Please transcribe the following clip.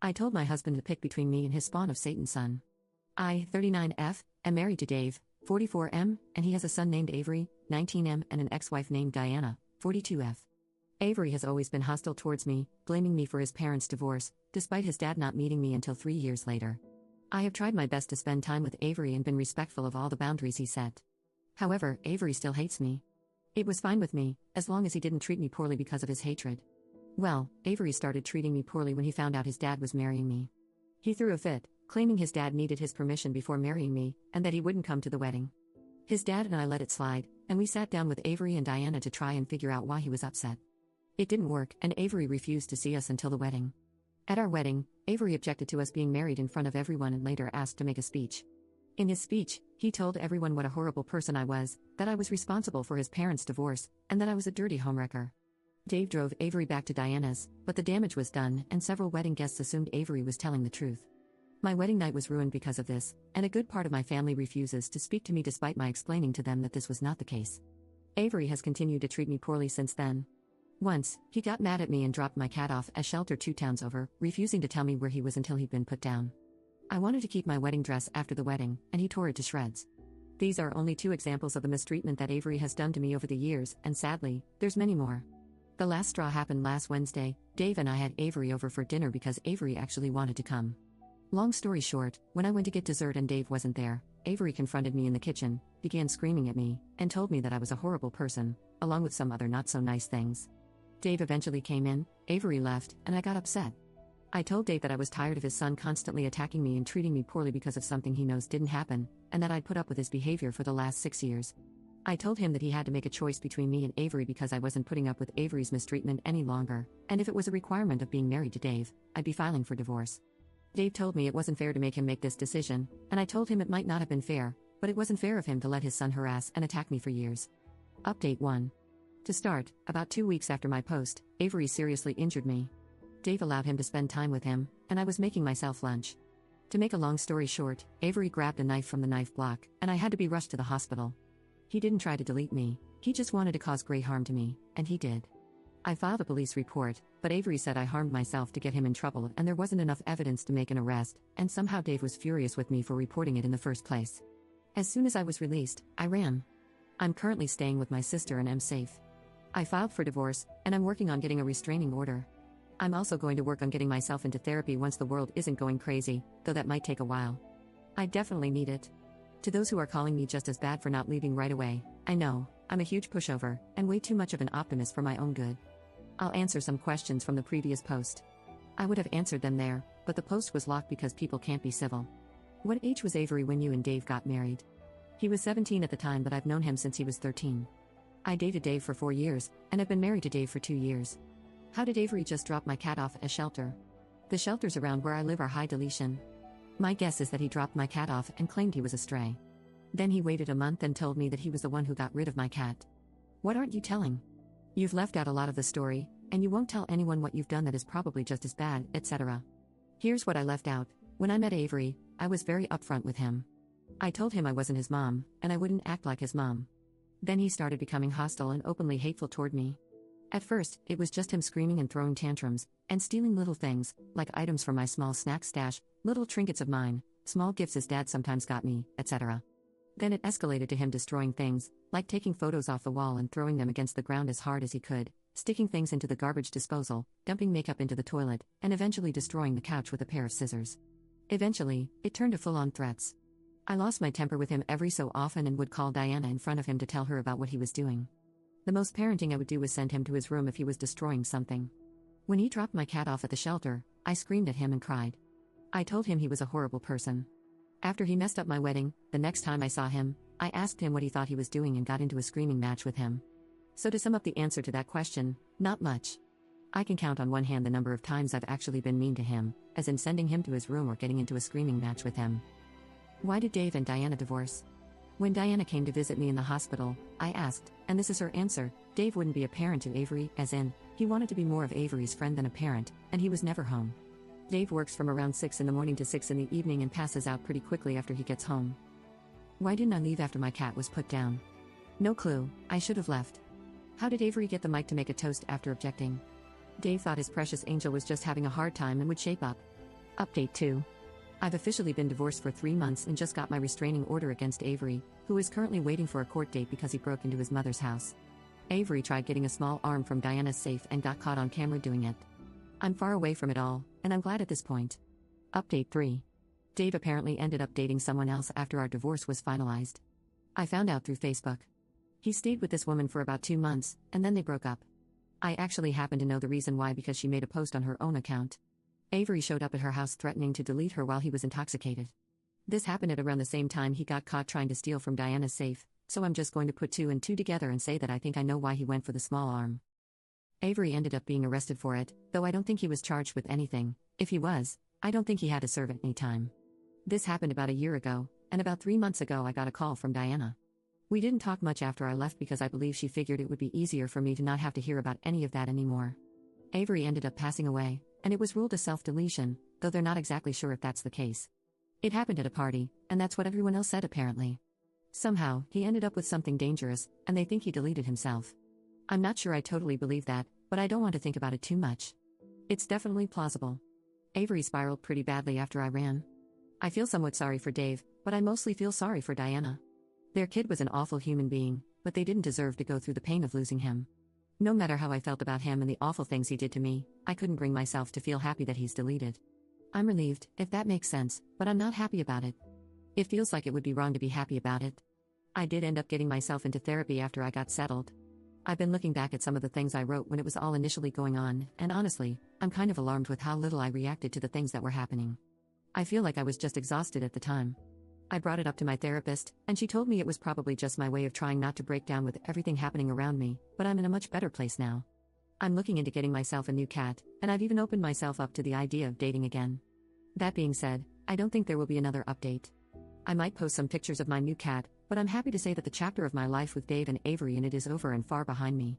I told my husband to pick between me and his spawn of Satan's son. I, 39F, am married to Dave, 44M, and he has a son named Avery, 19M, and an ex-wife named Diana, 42F. Avery has always been hostile towards me, blaming me for his parents' divorce, despite his dad not meeting me until 3 years later. I have tried my best to spend time with Avery and been respectful of all the boundaries he set. However, Avery still hates me. It was fine with me, as long as he didn't treat me poorly because of his hatred. Well, Avery started treating me poorly when he found out his dad was marrying me. He threw a fit, claiming his dad needed his permission before marrying me, and that he wouldn't come to the wedding. His dad and I let it slide, and we sat down with Avery and Diana to try and figure out why he was upset. It didn't work, and Avery refused to see us until the wedding. At our wedding, Avery objected to us being married in front of everyone and later asked to make a speech. In his speech, he told everyone what a horrible person I was, that I was responsible for his parents' divorce, and that I was a dirty homewrecker. Dave drove Avery back to Diana's, but the damage was done, and several wedding guests assumed Avery was telling the truth. My wedding night was ruined because of this, and a good part of my family refuses to speak to me despite my explaining to them that this was not the case. Avery has continued to treat me poorly since then. Once, he got mad at me and dropped my cat off a shelter 2 towns over, refusing to tell me where he was until he'd been put down. I wanted to keep my wedding dress after the wedding, and he tore it to shreds. These are only 2 examples of the mistreatment that Avery has done to me over the years, and sadly, there's many more. The last straw happened last Wednesday. Dave and I had Avery over for dinner because Avery actually wanted to come. Long story short, when I went to get dessert and Dave wasn't there, Avery confronted me in the kitchen, began screaming at me, and told me that I was a horrible person, along with some other not-so-nice things. Dave eventually came in, Avery left, and I got upset. I told Dave that I was tired of his son constantly attacking me and treating me poorly because of something he knows didn't happen, and that I'd put up with his behavior for the last 6 years. I told him that he had to make a choice between me and Avery because I wasn't putting up with Avery's mistreatment any longer, and if it was a requirement of being married to Dave, I'd be filing for divorce. Dave told me it wasn't fair to make him make this decision, and I told him it might not have been fair, but it wasn't fair of him to let his son harass and attack me for years. Update 1. To start, about 2 weeks after my post, Avery seriously injured me. Dave allowed him to spend time with him, and I was making myself lunch. To make a long story short, Avery grabbed a knife from the knife block, and I had to be rushed to the hospital. He didn't try to delete me, he just wanted to cause great harm to me, and he did. I filed a police report, but Avery said I harmed myself to get him in trouble and there wasn't enough evidence to make an arrest, and somehow Dave was furious with me for reporting it in the first place. As soon as I was released, I ran. I'm currently staying with my sister and am safe. I filed for divorce, and I'm working on getting a restraining order. I'm also going to work on getting myself into therapy once the world isn't going crazy, though that might take a while. I definitely need it. To those who are calling me just as bad for not leaving right away, I know, I'm a huge pushover, and way too much of an optimist for my own good. I'll answer some questions from the previous post. I would have answered them there, but the post was locked because people can't be civil. What age was Avery when you and Dave got married? He was 17 at the time, but I've known him since he was 13. I dated Dave for 4 years, and have been married to Dave for 2 years. How did Avery just drop my cat off at a shelter? The shelters around where I live are high deletion. My guess is that he dropped my cat off and claimed he was a stray. Then he waited a month and told me that he was the one who got rid of my cat. What aren't you telling? You've left out a lot of the story, and you won't tell anyone what you've done that is probably just as bad, etc. Here's what I left out. When I met Avery, I was very upfront with him. I told him I wasn't his mom, and I wouldn't act like his mom. Then he started becoming hostile and openly hateful toward me. At first, it was just him screaming and throwing tantrums, and stealing little things, like items from my small snack stash, little trinkets of mine, small gifts his dad sometimes got me, etc. Then it escalated to him destroying things, like taking photos off the wall and throwing them against the ground as hard as he could, sticking things into the garbage disposal, dumping makeup into the toilet, and eventually destroying the couch with a pair of scissors. Eventually, it turned to full-on threats. I lost my temper with him every so often and would call Diana in front of him to tell her about what he was doing. The most parenting I would do was send him to his room if he was destroying something. When he dropped my cat off at the shelter, I screamed at him and cried. I told him he was a horrible person. After he messed up my wedding, the next time I saw him, I asked him what he thought he was doing and got into a screaming match with him. So to sum up the answer to that question, not much. I can count on one hand the number of times I've actually been mean to him, as in sending him to his room or getting into a screaming match with him. Why did Dave and Diana divorce? When Diana came to visit me in the hospital, I asked, and this is her answer, Dave wouldn't be a parent to Avery, as in, he wanted to be more of Avery's friend than a parent, and he was never home. Dave works from around 6 in the morning to 6 in the evening and passes out pretty quickly after he gets home. Why didn't I leave after my cat was put down? No clue, I should have left. How did Avery get the mic to make a toast after objecting? Dave thought his precious angel was just having a hard time and would shape up. Update 2. I've officially been divorced for 3 months and just got my restraining order against Avery, who is currently waiting for a court date because he broke into his mother's house. Avery tried getting a small arm from Diana's safe and got caught on camera doing it. I'm far away from it all, and I'm glad at this point. Update 3. Dave apparently ended up dating someone else after our divorce was finalized. I found out through Facebook. He stayed with this woman for about 2 months, and then they broke up. I actually happen to know the reason why because she made a post on her own account. Avery showed up at her house threatening to delete her while he was intoxicated. This happened at around the same time he got caught trying to steal from Diana's safe, so I'm just going to put 2 and 2 together and say that I think I know why he went for the small arm. Avery ended up being arrested for it, though I don't think he was charged with anything. If he was, I don't think he had to serve any time. This happened about a year ago, and about 3 months ago I got a call from Diana. We didn't talk much after I left because I believe she figured it would be easier for me to not have to hear about any of that anymore. Avery ended up passing away, and it was ruled a self-deletion, though they're not exactly sure if that's the case. It happened at a party, and that's what everyone else said apparently. Somehow, he ended up with something dangerous, and they think he deleted himself. I'm not sure I totally believe that, but I don't want to think about it too much. It's definitely plausible. Avery spiraled pretty badly after I ran. I feel somewhat sorry for Dave, but I mostly feel sorry for Diana. Their kid was an awful human being, but they didn't deserve to go through the pain of losing him. No matter how I felt about him and the awful things he did to me, I couldn't bring myself to feel happy that he's deleted. I'm relieved, if that makes sense, but I'm not happy about it. It feels like it would be wrong to be happy about it. I did end up getting myself into therapy after I got settled. I've been looking back at some of the things I wrote when it was all initially going on, and honestly, I'm kind of alarmed with how little I reacted to the things that were happening. I feel like I was just exhausted at the time. I brought it up to my therapist, and she told me it was probably just my way of trying not to break down with everything happening around me, but I'm in a much better place now. I'm looking into getting myself a new cat, and I've even opened myself up to the idea of dating again. That being said, I don't think there will be another update. I might post some pictures of my new cat, but I'm happy to say that the chapter of my life with Dave and Avery in it is over and far behind me.